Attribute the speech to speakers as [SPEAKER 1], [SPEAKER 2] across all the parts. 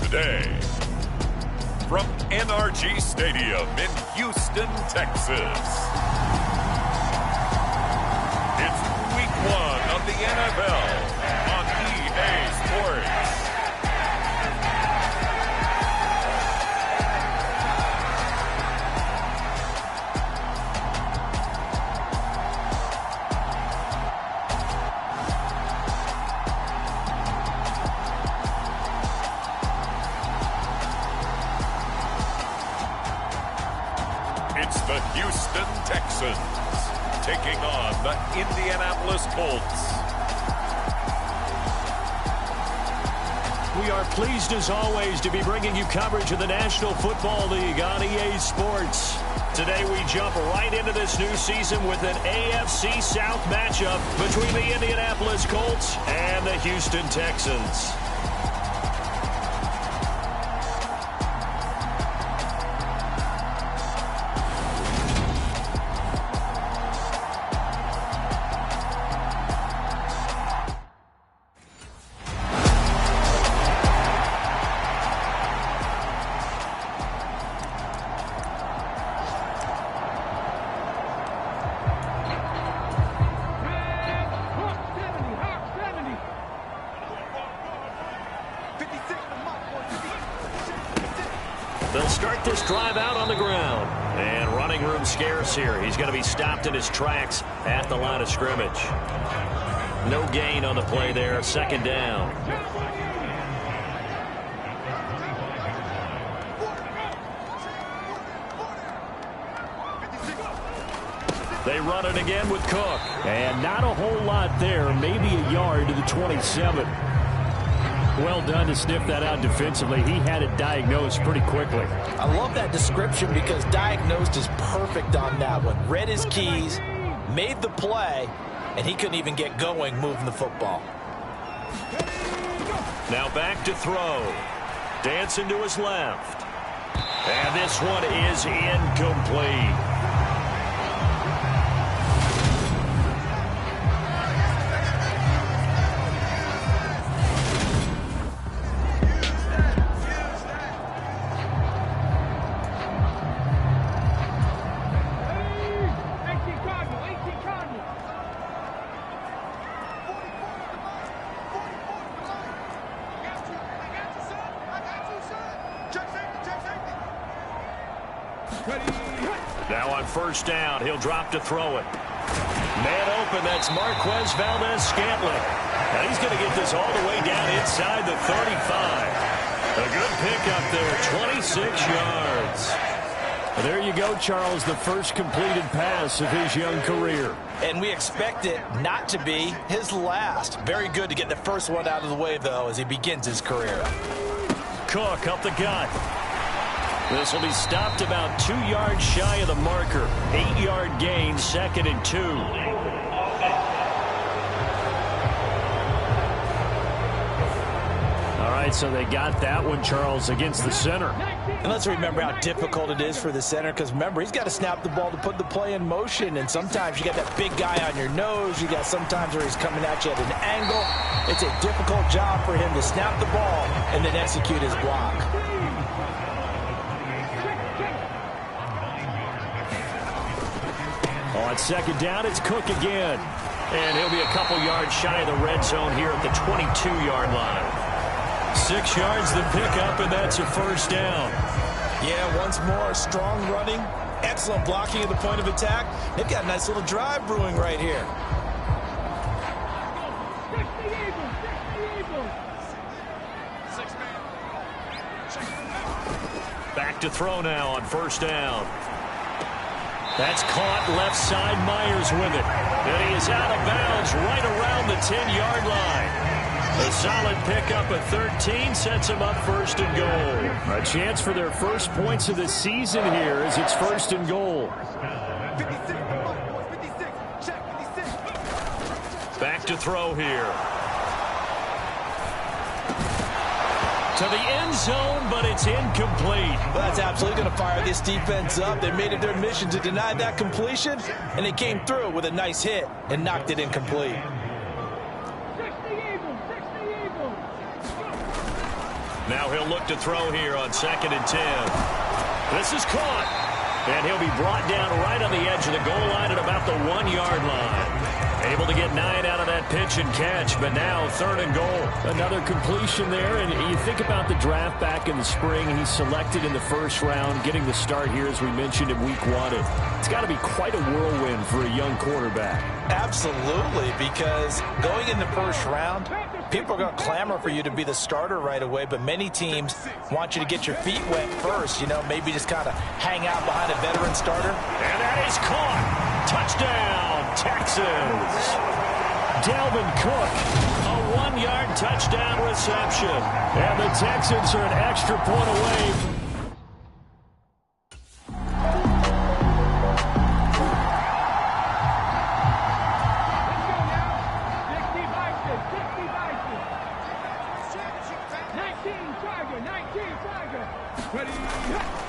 [SPEAKER 1] today. From NRG Stadium in Houston, Texas. It's week 1 of the NFL on EA Sports. It's the Houston Texans taking on the Indianapolis Colts.
[SPEAKER 2] We are pleased as always to be bringing you coverage of the National Football League on EA Sports. Today we jump right into this new season with an AFC South matchup between the Indianapolis Colts and the Houston Texans. They'll start this drive out on the ground. And running room scarce here. He's going to be stopped in his tracks at the line of scrimmage. No gain on the play there. Second down. They run it again with Cook. And not a whole lot there. Maybe a yard to the 27. Well done to sniff that out defensively. He had it diagnosed pretty quickly.
[SPEAKER 3] I love that description because diagnosed is perfect on that one. Read his keys, made the play, and he couldn't even get going moving the football.
[SPEAKER 2] Now back to throw. Dancing to his left. And this one is incomplete. Now on first down, he'll drop to throw it. Man open, that's Marquez Valdez-Scantling. And he's going to get this all the way down inside the 35. A good pickup there, 26 yards. Well, there you go, Charles, the first completed pass of his young career.
[SPEAKER 3] And we expect it not to be his last. Very good to get the first one out of the way, though, as he begins his career.
[SPEAKER 2] Cook up the gut. This will be stopped about 2 yards shy of the marker. 8-yard gain, 2nd and 2. All right, so they got that one, Charles, against the center.
[SPEAKER 3] And let's remember how difficult it is for the center, because remember, he's got to snap the ball to put the play in motion, and sometimes you got that big guy on your nose. You got sometimes where he's coming at you at an angle. It's a difficult job for him to snap the ball and then execute his block.
[SPEAKER 2] On second down, it's Cook again. And he'll be a couple yards shy of the red zone here at the 22-yard line. 6 yards the pickup, and that's a first down.
[SPEAKER 3] Yeah, once more, strong running, excellent blocking at the point of attack. They've got a nice little drive brewing right here.
[SPEAKER 2] Back to throw now on first down. That's caught left side. Myers with it. And he is out of bounds right around the 10-yard line. A solid pickup at 13 sets him up first and goal. A chance for their first points of the season here as it's first and goal. Back to throw here. To the end zone, but it's incomplete.
[SPEAKER 3] Well, that's absolutely going to fire this defense up. They made it their mission to deny that completion, and they came through with a nice hit and knocked it incomplete.
[SPEAKER 2] Now he'll look to throw here on 2nd and 10. This is caught. And he'll be brought down right on the edge of the goal line at about the 1-yard line. Able to get 9 out of that pitch and catch, but now 3rd and goal. Another completion there, and you think about the draft back in the spring. He's selected in the 1st round, getting the start here, as we mentioned, in week 1. It's got to be quite a whirlwind for a young quarterback.
[SPEAKER 3] Absolutely, because going in the 1st round, people are going to clamor for you to be the starter right away, but many teams want you to get your feet wet first, maybe just kind of hang out behind a veteran starter.
[SPEAKER 2] And that is caught. Touchdown, Texans. Dalvin Cook, a 1-yard touchdown reception. And the Texans are an extra point away.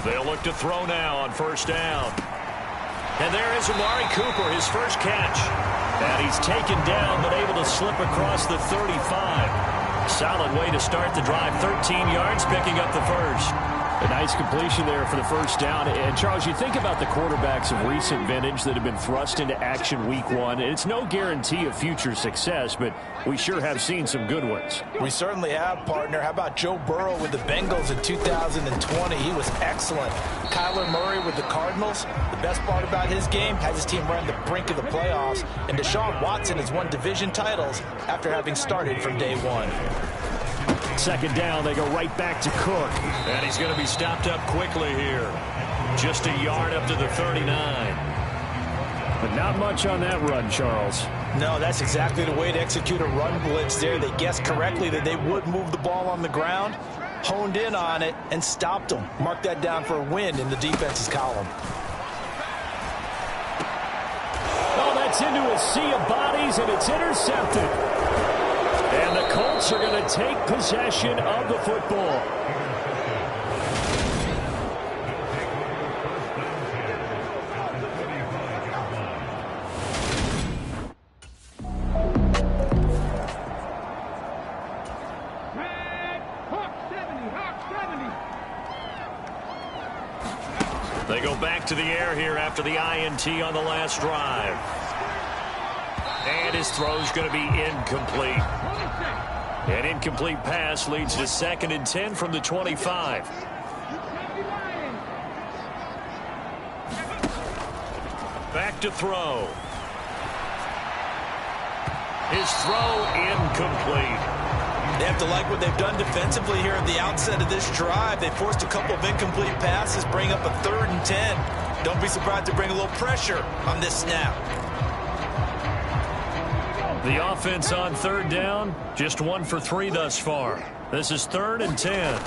[SPEAKER 2] They'll look to throw now on 1st down. And there is Amari Cooper, his first catch. And he's taken down, but able to slip across the 35. Solid way to start the drive. 13 yards, picking up the first. A nice completion there for the 1st down. And, Charles, you think about the quarterbacks of recent vintage that have been thrust into action week 1. It's no guarantee of future success, but we sure have seen some good ones.
[SPEAKER 3] We certainly have, partner. How about Joe Burrow with the Bengals in 2020? He was excellent. Kyler Murray with the Cardinals. The best part about his game, has his team run the brink of the playoffs. And Deshaun Watson has won division titles after having started from day 1.
[SPEAKER 2] 2nd down, they go right back to Cook. And he's going to be stopped up quickly here. Just a yard up to the 39. But not much on that run, Charles.
[SPEAKER 3] No, that's exactly the way to execute a run blitz there. They guessed correctly that they would move the ball on the ground, honed in on it, and stopped them. Mark that down for a win in the defense's column.
[SPEAKER 2] Oh, that's into a sea of bodies, and it's intercepted. And the Colts are going to take possession of the football. They go back to the air here after the INT on the last drive. And his throw's going to be incomplete. An incomplete pass leads to 2nd and 10 from the 25. Back to throw. His throw incomplete.
[SPEAKER 3] They have to like what they've done defensively here at the outset of this drive. They forced a couple of incomplete passes, bring up a 3rd and 10. Don't be surprised to bring a little pressure on this snap.
[SPEAKER 2] The offense on 3rd down, just 1 for 3 thus far. This is 3rd and 10.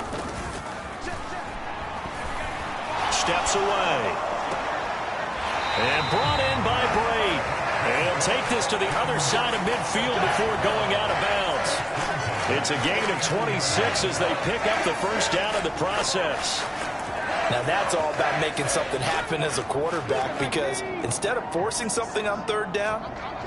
[SPEAKER 2] Steps away. And brought in by Braid. And he'll take this to the other side of midfield before going out of bounds. It's a gain of 26 as they pick up the 1st down in the process.
[SPEAKER 3] Now that's all about making something happen as a quarterback, because instead of forcing something on 3rd down,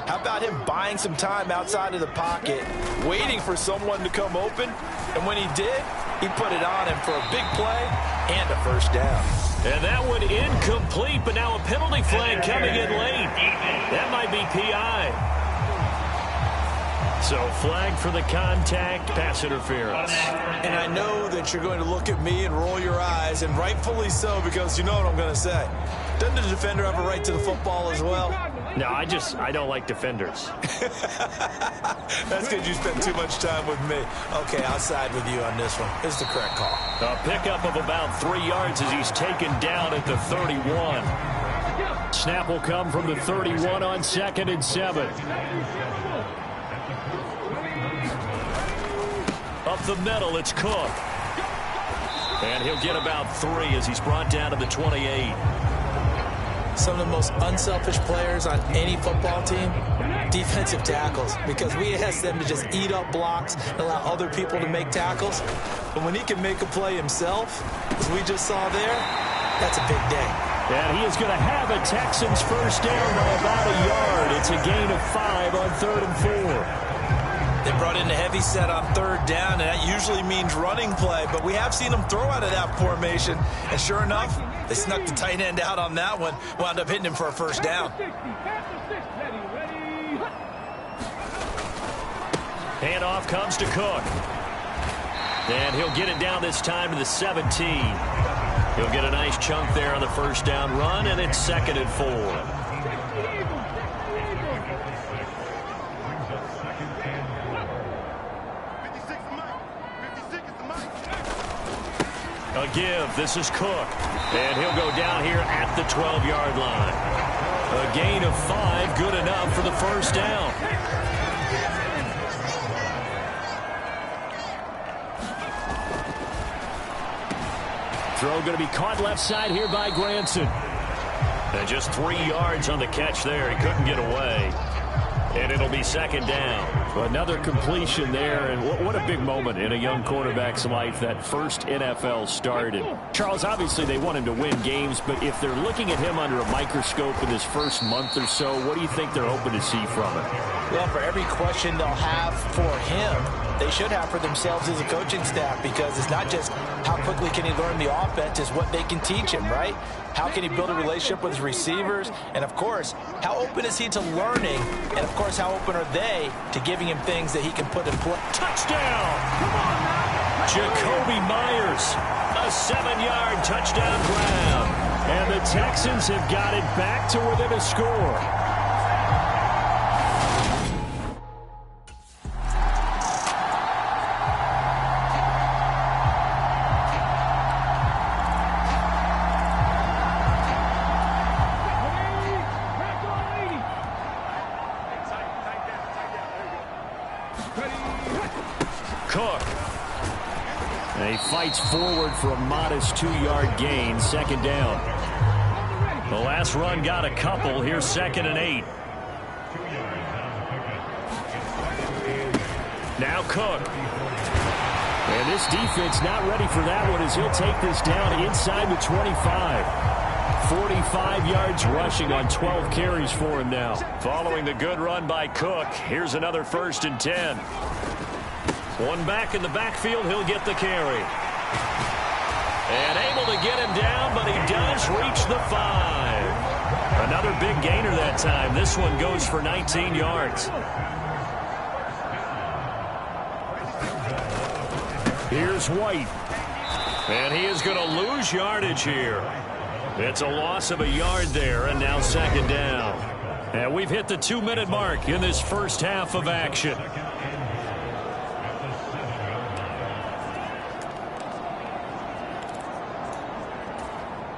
[SPEAKER 3] how about him buying some time outside of the pocket, waiting for someone to come open, and when he did, he put it on him for a big play and a 1st down.
[SPEAKER 2] And that one incomplete, but now a penalty flag coming in late. That might be PI. So flag for the contact, pass interference.
[SPEAKER 3] And I know that you're going to look at me and roll your eyes, and rightfully so, because you know what I'm going to say. Doesn't the defender have a right to the football as well?
[SPEAKER 2] No, I don't like defenders.
[SPEAKER 3] That's because you spend too much time with me. Okay, I'll side with you on this one. This is the correct call.
[SPEAKER 2] A pickup of about 3 yards as he's taken down at the 31. Snap will come from the 31 on 2nd and 7. Up the middle, it's Cook. And he'll get about 3 as he's brought down to the 28.
[SPEAKER 3] Some of the most unselfish players on any football team, defensive tackles, because we ask them to just eat up blocks and allow other people to make tackles. But when he can make a play himself, as we just saw there, that's a big day.
[SPEAKER 2] And he is going to have a Texans 1st down by about a yard. It's a gain of 5 on 3rd and 4.
[SPEAKER 3] They brought in a heavy set on third down, and that usually means running play, but we have seen them throw out of that formation, and sure enough, they snuck the tight end out on that one, wound up hitting him for a first down.
[SPEAKER 2] Handoff comes to Cook. And he'll get it down this time to the 17. He'll get a nice chunk there on the first down run, and it's 2nd and 4. A give. This is Cook. And he'll go down here at the 12-yard line. A gain of 5, good enough for the first down. Throw going to be caught left side here by Granson. And just 3 yards on the catch there. He couldn't get away. And it'll be 2nd down.
[SPEAKER 4] Another completion there, and what a big moment in a young quarterback's life, that first NFL start. And Charles, obviously they want him to win games, but if they're looking at him under a microscope in this first month or so, what do you think they're hoping to see from him?
[SPEAKER 3] Well, for every question they'll have for him, they should have for themselves as a coaching staff, because it's not just how quickly can he learn the offense, it's what they can teach him, right? How can he build a relationship with his receivers? And, of course, how open is he to learning? And, of course, how open are they to giving him things that he can put in play?
[SPEAKER 2] Touchdown! Jacoby Myers, a 7-yard touchdown grab. And the Texans have got it back to within a score. Cook. And he fights forward for a modest 2-yard gain. 2nd down. The last run got a couple. Here's 2nd and 8. Now Cook. And this defense not ready for that one as he'll take this down inside the 25. 45 yards rushing on 12 carries for him now. Following the good run by Cook, here's another 1st and 10. One back in the backfield, he'll get the carry. And able to get him down, but he does reach the 5. Another big gainer that time. This one goes for 19 yards. Here's White. And he is going to lose yardage here. It's a loss of a yard there, and now 2nd down. And we've hit the 2-minute mark in this first half of action.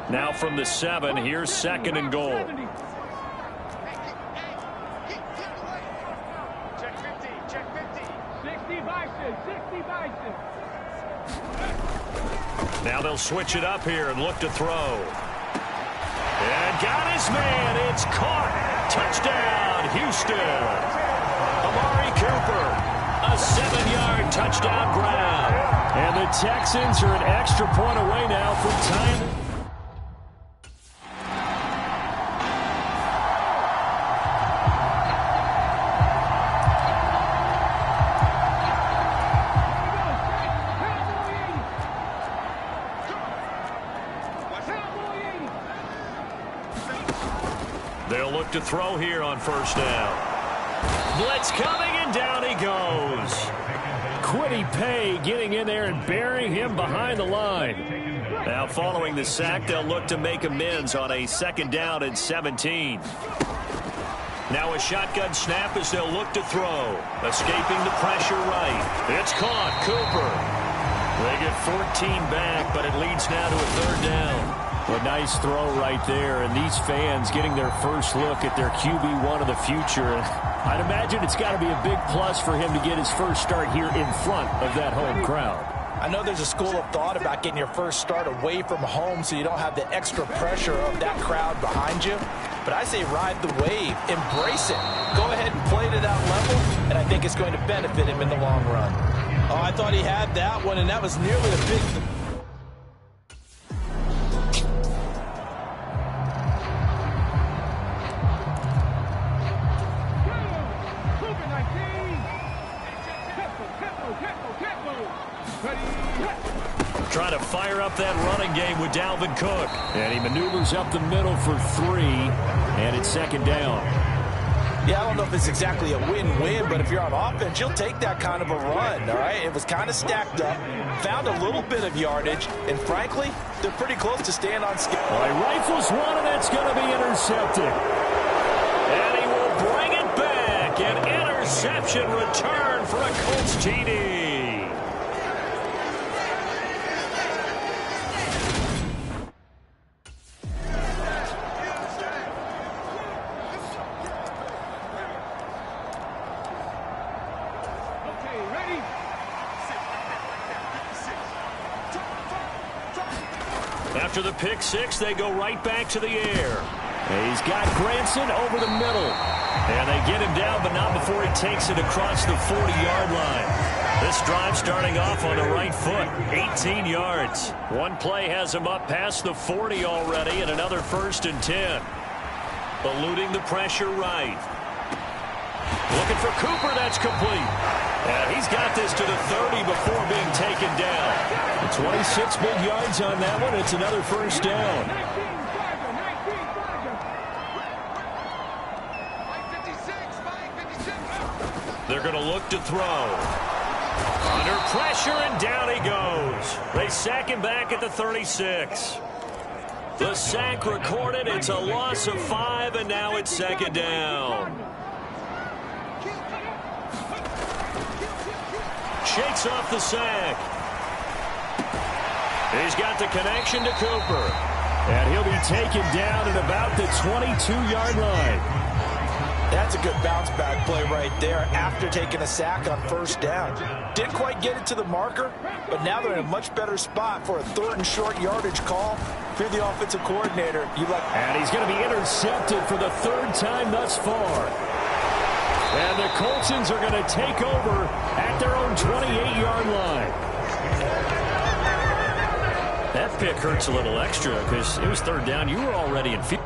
[SPEAKER 2] Now from the 7, here's 2nd and goal.
[SPEAKER 5] Check 50, check 50. 60 Bison, 60 Bison.
[SPEAKER 2] Now they'll switch it up here and look to throw. And got his man. It's caught. Touchdown, Houston. Amari Cooper, a 7-yard touchdown grab. And the Texans are an extra point away now from time. They'll look to throw here on 1st down. Blitz coming, and down he goes. Quiddy Pay getting in there and burying him behind the line. Now following the sack, they'll look to make amends on a 2nd down and 17. Now a shotgun snap as they'll look to throw. Escaping the pressure right. It's caught. Cooper. They get 14 back, but it leads now to a 3rd down.
[SPEAKER 4] A nice throw right there, and these fans getting their first look at their QB1 of the future. I'd imagine it's got to be a big plus for him to get his first start here in front of that home crowd.
[SPEAKER 3] I know there's a school of thought about getting your first start away from home so you don't have the extra pressure of that crowd behind you. But I say ride the wave, embrace it. Go ahead and play to that level, and I think it's going to benefit him in the long run. Oh, I thought he had that one, and that was nearly a big...
[SPEAKER 2] Trying to fire up that running game with Dalvin Cook. And he maneuvers up the middle for 3, and it's second down.
[SPEAKER 3] Yeah, I don't know if it's exactly a win-win, but if you're on offense, you'll take that kind of a run, all right? It was kind of stacked up, found a little bit of yardage, and frankly, they're pretty close to staying on schedule.
[SPEAKER 2] All right, rifles one, and it's going to be intercepted. And he will bring it back. An interception return for a Colts TD. After the pick six, they go right back to the air. And he's got Granson over the middle. And they get him down, but not before he takes it across the 40-yard line. This drive starting off on the right foot. 18 yards. One play has him up past the 40 already, and another 1st and 10. Eluding the pressure right. Looking for Cooper. That's complete. And he's got this to the 30 before being taken down.
[SPEAKER 4] 26 big yards on that one. It's another 1st down.
[SPEAKER 2] They're going to look to throw. Under pressure, and down he goes. They sack him back at the 36. The sack recorded. It's a loss of 5, and now it's second down. Shakes off the sack. He's got the connection to Cooper.
[SPEAKER 4] And he'll be taken down at about the 22-yard line.
[SPEAKER 3] That's a good bounce-back play right there after taking a sack on 1st down. Didn't quite get it to the marker, but now they're in a much better spot for a 3rd and short yardage call. If you're the offensive coordinator,
[SPEAKER 4] And he's going to be intercepted for the 3rd time thus far. And the Coltsons are going to take over at their own 28-yard line.
[SPEAKER 2] That pick hurts a little extra because it was 3rd down. You were already in field.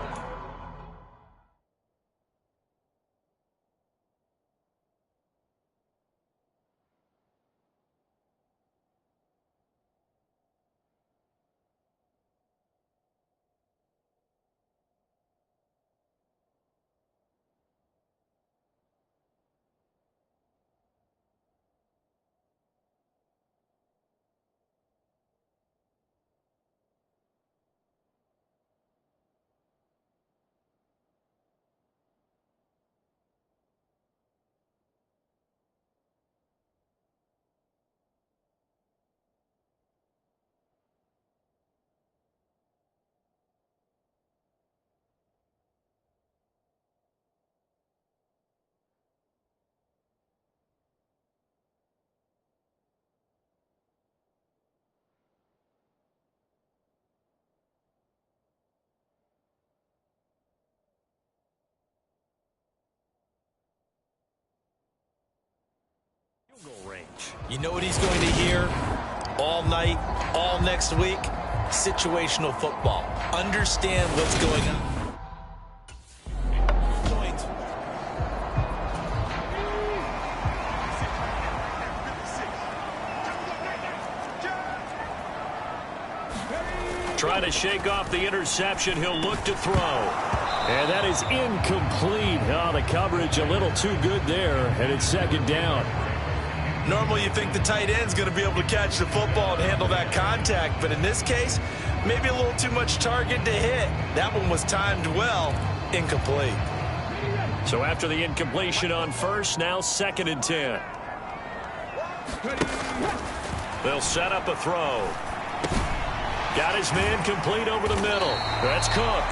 [SPEAKER 2] Goal range.
[SPEAKER 3] you know what he's going to hear all night, all next week? Situational football. Understand what's going on.
[SPEAKER 2] Trying to shake off the interception. He'll look to throw.
[SPEAKER 4] And that is incomplete. Oh, the coverage a little too good there, and it's second down.
[SPEAKER 3] Normally you think the tight end's going to be able to catch the football and handle that contact, but in this case, maybe a little too much target to hit. That one was timed well. Incomplete.
[SPEAKER 2] So after the incompletion on first, now 2nd and 10. They'll set up a throw. Got his man complete over the middle. That's Cook.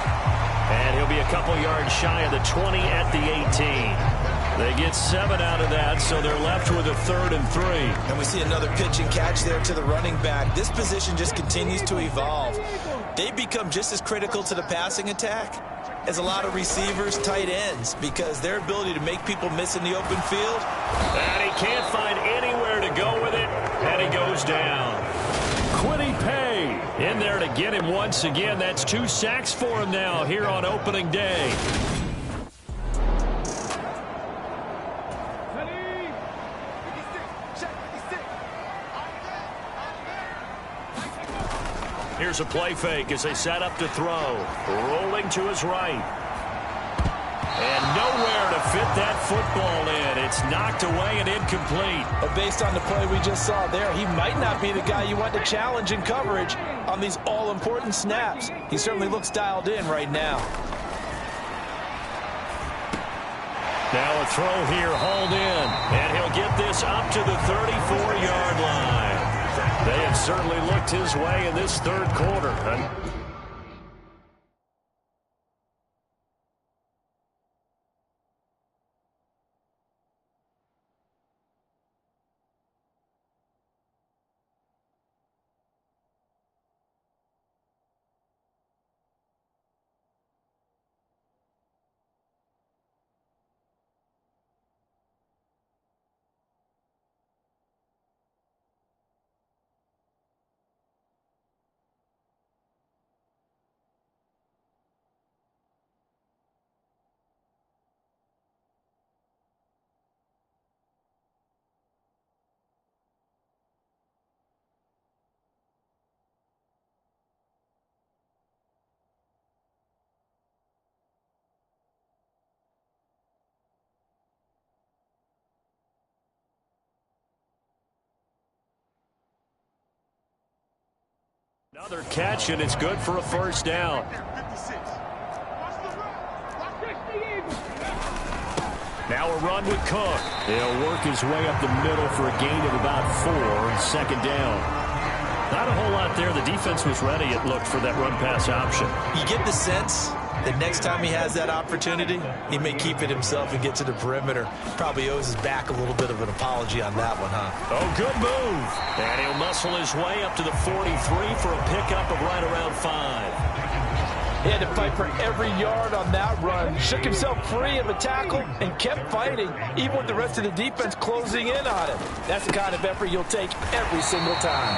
[SPEAKER 2] And he'll be a couple yards shy of the 20 at the 18. They get 7 out of that, so they're left with a 3rd and 3.
[SPEAKER 3] And we see another pitch and catch there to the running back. This position just continues to evolve. They become just as critical to the passing attack as a lot of receivers, tight ends, because their ability to make people miss in the open field.
[SPEAKER 2] And he can't find anywhere to go with it, and he goes down.
[SPEAKER 4] Quiddy Pay
[SPEAKER 2] in there to get him once again. That's 2 sacks for him now here on opening day. Here's a play fake as they set up to throw. Rolling to his right. And nowhere to fit that football in. It's knocked away and incomplete.
[SPEAKER 3] But based on the play we just saw there, he might not be the guy you want to challenge in coverage on these all-important snaps. He certainly looks dialed in right now.
[SPEAKER 2] Now a throw here, hauled in. And he'll get this up to the 34-yard line. They have certainly looked his way in this third quarter. Another catch, and it's good for a first down. Now a run with Cook. He'll work his way up the middle for a gain of about 4, second down. Not a whole lot there. The defense was ready, it looked, for that run-pass option.
[SPEAKER 3] You get the sense that next time he has that opportunity, he may keep it himself and get to the perimeter. Probably owes his back a little bit of an apology on that one, huh?
[SPEAKER 2] Oh, good move. And he'll muscle his way up to the 43 for a pickup of right around 5.
[SPEAKER 3] He had to fight for every yard on that run. Shook himself free of a tackle and kept fighting, even with the rest of the defense closing in on him. That's the kind of effort you'll take every single time.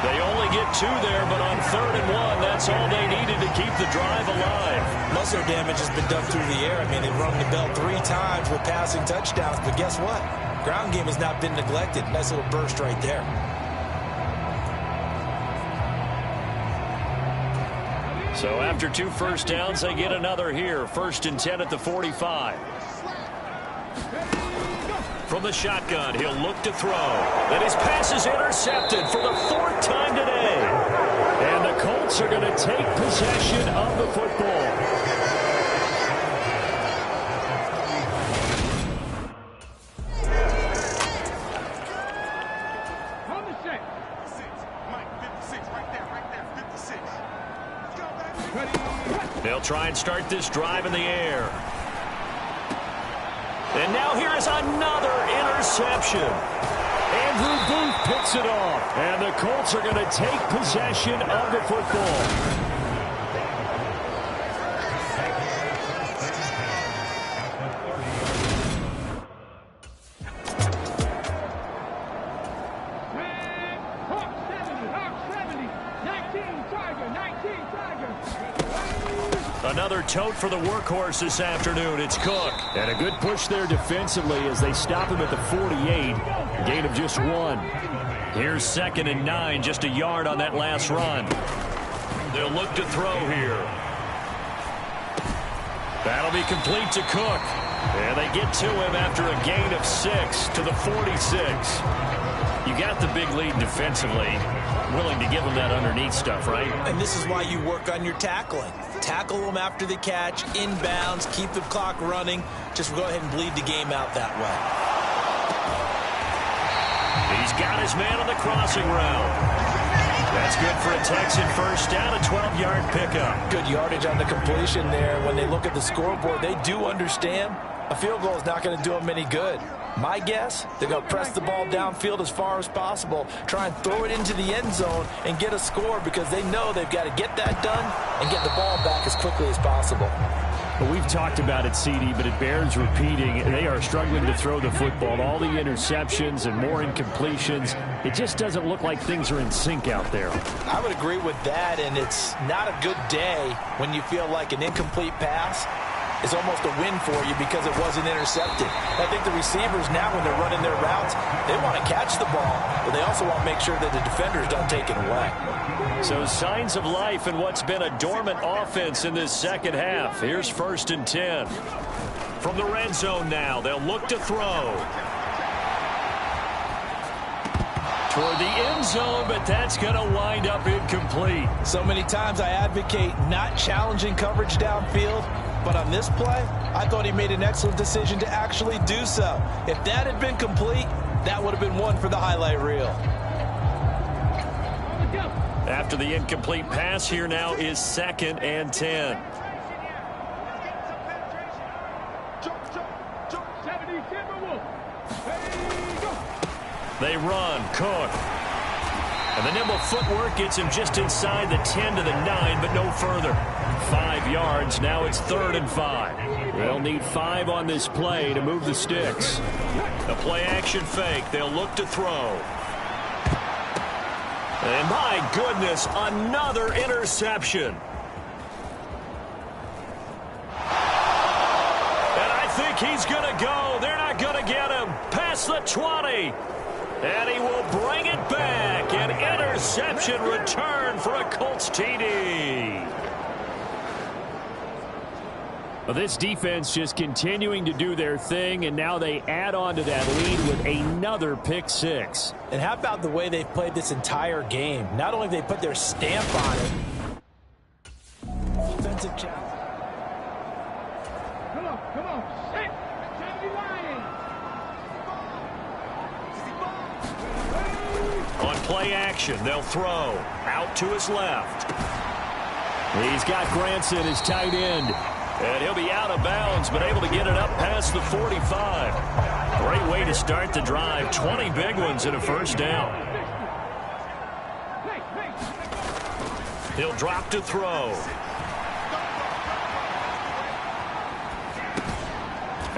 [SPEAKER 2] They only get 2 there, but on 3rd and 1, that's all they needed to keep the drive alive.
[SPEAKER 3] Most of their damage has been done through the air. I mean, they've rung the bell 3 times with passing touchdowns, but guess what? Ground game has not been neglected. Nice little burst right there.
[SPEAKER 2] So after 2 first downs, they get another here. 1st and 10 at the 45. From the shotgun, he'll look to throw. And his pass is intercepted for the 4th time today. And the Colts are going to take possession of the football.
[SPEAKER 5] On the set.
[SPEAKER 6] 56, right there, 56.
[SPEAKER 5] Ready.
[SPEAKER 2] They'll try and start this drive in the air. And now here is another interception. Andrew Booth picks it off. And the Colts are going to take possession of the football. Another tote for the workhorse this afternoon. It's Cook. And a good push there defensively as they stop him at the 48. A gain of just 1. Here's 2nd and 9, just a yard on that last run. They'll look to throw here. That'll be complete to Cook. And they get to him after a gain of 6 to the 46. You got the big lead defensively. Willing to give him that underneath stuff, right?
[SPEAKER 3] And this is why you work on your tackling. Tackle them after the catch, inbounds, keep the clock running. Just go ahead and bleed the game out that way.
[SPEAKER 2] He's got his man on the crossing route. That's good for a Texan first down, a 12-yard pickup.
[SPEAKER 3] Good yardage on the completion there. When they look at the scoreboard, they do understand a field goal is not going to do them any good. My guess, they're going to press the ball downfield as far as possible, try and throw it into the end zone and get a score because they know they've got to get that done and get the ball back as quickly as possible.
[SPEAKER 4] Well, we've talked about it, CD, but it bears repeating. They are struggling to throw the football. All the interceptions and more incompletions. It just doesn't look like things are in sync out there.
[SPEAKER 3] I would agree with that, and it's not a good day when you feel like an incomplete pass is almost a win for you because it wasn't intercepted. I think the receivers now, when they're running their routes, they want to catch the ball, but they also want to make sure that the defenders don't take it away.
[SPEAKER 2] So signs of life in what's been a dormant offense in this second half. Here's 1st and 10. From the red zone now, they'll look to throw. Toward the end zone, but that's going to wind up incomplete.
[SPEAKER 3] So many times I advocate not challenging coverage downfield, but on this play, I thought he made an excellent decision to actually do so. If that had been complete, that would have been one for the highlight reel.
[SPEAKER 2] After the incomplete pass, here now is 2nd and 10. They run. Cook. And the nimble footwork gets him just inside the 10 to the 9, but no further. 5 yards. Now it's 3rd and 5. They'll need 5 on this play to move the sticks. The play action fake. They'll look to throw. And my goodness, another interception. And I think he's going to go. They're not going to get him. Past the 20. And he will bring it back. An interception return for a Colts TD.
[SPEAKER 4] Well, this defense just continuing to do their thing, and now they add on to that lead with another pick 6.
[SPEAKER 3] And how about the way they've played this entire game? Not only have they put their stamp on it. Defensive challenge.
[SPEAKER 5] Come on, set. Time to be lying.
[SPEAKER 2] On play action, they'll throw. Out to his left.
[SPEAKER 4] He's got Granson as tight end.
[SPEAKER 2] And he'll be out of bounds, but able to get it up past the 45. Great way to start the drive. 20 big ones in a first down. He'll drop to throw.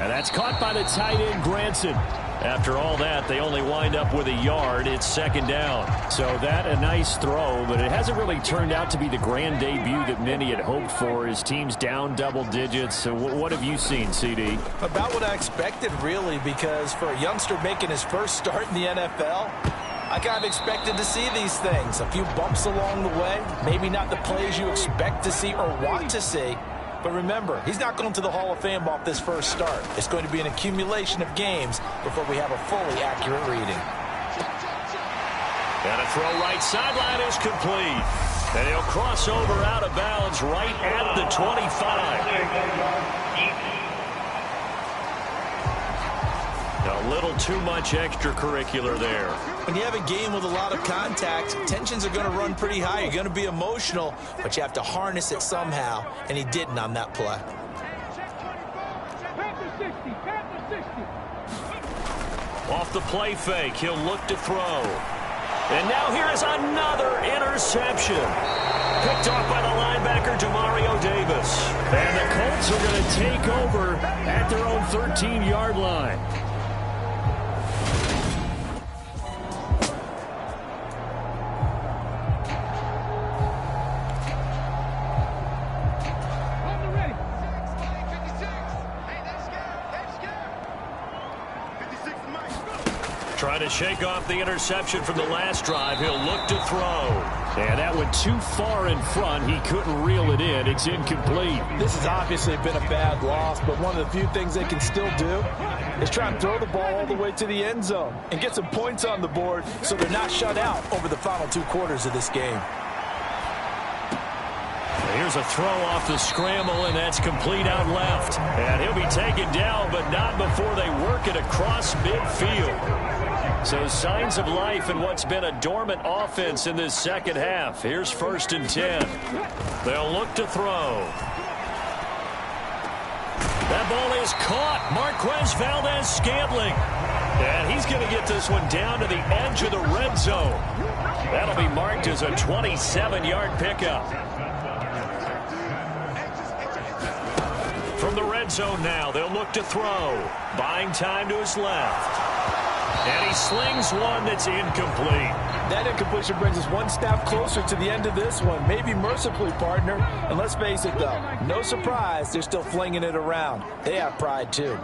[SPEAKER 4] And that's caught by the tight end, Granson.
[SPEAKER 2] After all that, they only wind up with a yard. It's 2nd down.
[SPEAKER 4] So that a nice throw, but it hasn't really turned out to be the grand debut that many had hoped for. His team's down double digits. So what have you seen, CD?
[SPEAKER 3] About what I expected, really, because for a youngster making his first start in the NFL, I kind of expected to see these things. A few bumps along the way, maybe not the plays you expect to see or want to see. But remember, he's not going to the Hall of Fame off this first start. It's going to be an accumulation of games before we have a fully accurate reading.
[SPEAKER 2] And a throw right sideline is complete. And he'll cross over out of bounds right at the 25. A little too much extracurricular there.
[SPEAKER 3] When you have a game with a lot of contact, tensions are going to run pretty high. You're going to be emotional, but you have to harness it somehow, and he didn't on that play.
[SPEAKER 2] Off the play fake, he'll look to throw. And now here is another interception. Picked off by the linebacker, Demario Davis. And the Colts are going to take over at their own 13-yard line. Trying to shake off the interception from the last drive. He'll look to throw.
[SPEAKER 4] And that went too far in front. He couldn't reel it in. It's incomplete.
[SPEAKER 3] This has obviously been a bad loss, but one of the few things they can still do is try and throw the ball all the way to the end zone and get some points on the board so they're not shut out over the final 2 quarters of this game.
[SPEAKER 2] Here's a throw off the scramble, and that's complete out left. And he'll be taken down, but not before they work it across midfield. So signs of life in what's been a dormant offense in this second half. Here's 1st and 10. They'll look to throw. That ball is caught. Marquez Valdez-Scantling. And he's going to get this one down to the edge of the red zone. That'll be marked as a 27-yard pickup. From the red zone now, they'll look to throw. Buying time to his left. And he slings one that's incomplete.
[SPEAKER 3] That incompletion brings us one step closer to the end of this one. Maybe mercifully, partner. And let's face it, though, no surprise, they're still flinging it around. They have pride, too.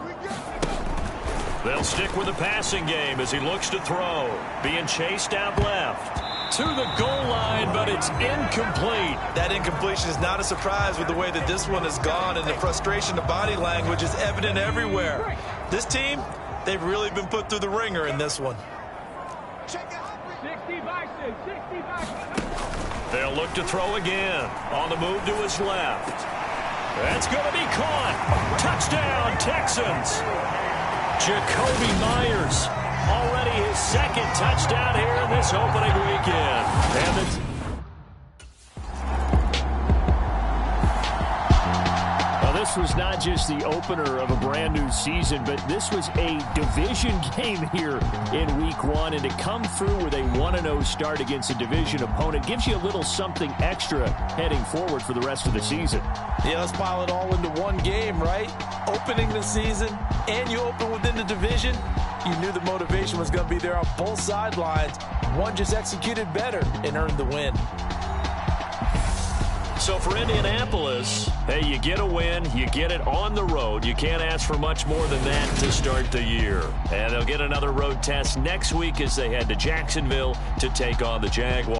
[SPEAKER 2] They'll stick with the passing game as he looks to throw. Being chased out left. To the goal line, but it's incomplete.
[SPEAKER 3] That incompletion is not a surprise with the way that this one has gone, and the frustration, the body language is evident everywhere. This team, they've really been put through the ringer in this one.
[SPEAKER 5] 60 Bison, 60 Bison.
[SPEAKER 2] They'll look to throw again. On the move to his left. That's going to be caught. Touchdown, Texans. Jacoby Myers. Already his second touchdown here in this opening weekend. And this was not just the opener of a brand new season, but this was a division game here in week one. And to come through with a 1-0 start against a division opponent gives you a little something extra heading forward for the rest of the season.
[SPEAKER 3] Yeah, let's pile it all into one game, right? Opening the season, and you open within the division. You knew the motivation was going to be there on both sidelines. One just executed better and earned the win.
[SPEAKER 2] So for Indianapolis, hey, you get a win, you get it on the road. You can't ask for much more than that to start the year. And they'll get another road test next week as they head to Jacksonville to take on the Jaguars.